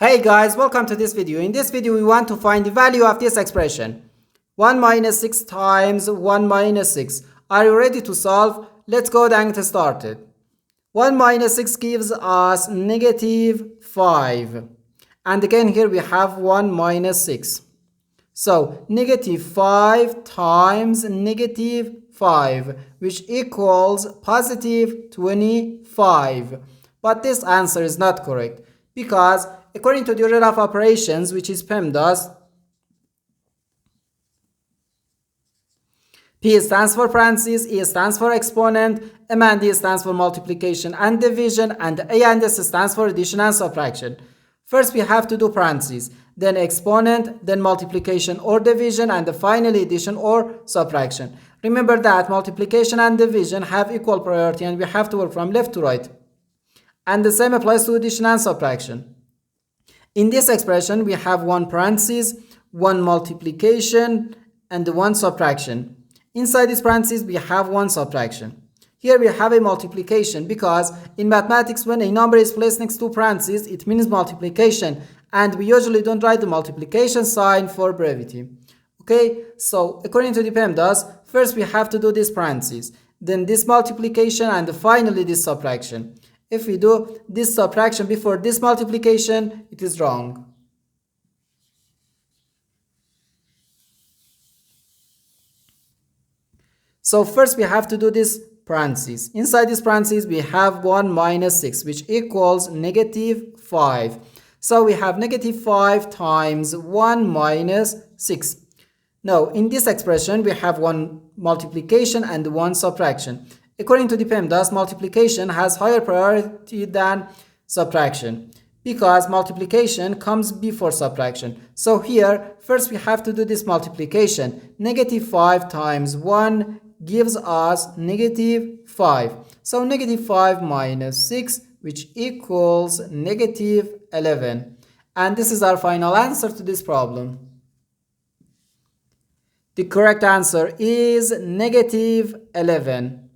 Hey guys, welcome to this video. In this video, we want to find the value of this expression. 1 minus 6 times 1 minus 6. Are you ready to solve? Let's go and get started. 1 minus 6 gives us negative 5. And again here we have 1 minus 6. So negative 5 times negative 5, which equals positive 25. But this answer is not correct because according to the order of operations, which is PEMDAS, P stands for parentheses, E stands for exponent, M and D stands for multiplication and division, and A and S stands for addition and subtraction. First we have to do parentheses, then exponent, then multiplication or division, and finally addition or subtraction. Remember that multiplication and division have equal priority and we have to work from left to right. And the same applies to addition and subtraction. In this expression, we have one parenthesis, one multiplication, and one subtraction. Inside this parenthesis, we have one subtraction. Here we have a multiplication because in mathematics, when a number is placed next to parentheses, it means multiplication. And we usually don't write the multiplication sign for brevity. Okay, so according to the PEMDAS, first we have to do this parenthesis, then this multiplication, and finally this subtraction. If we do this subtraction before this multiplication, it is wrong. So first we have to do this parentheses. Inside this parentheses, we have 1 minus 6, which equals negative 5. So we have negative 5 times 1 minus 6. Now, in this expression, we have one multiplication and one subtraction. According to the PEMDAS, multiplication has higher priority than subtraction because multiplication comes before subtraction. So here, first we have to do this multiplication. Negative 5 times 1 gives us negative 5. So negative 5 minus 6, which equals negative 11. And this is our final answer to this problem. The correct answer is negative 11.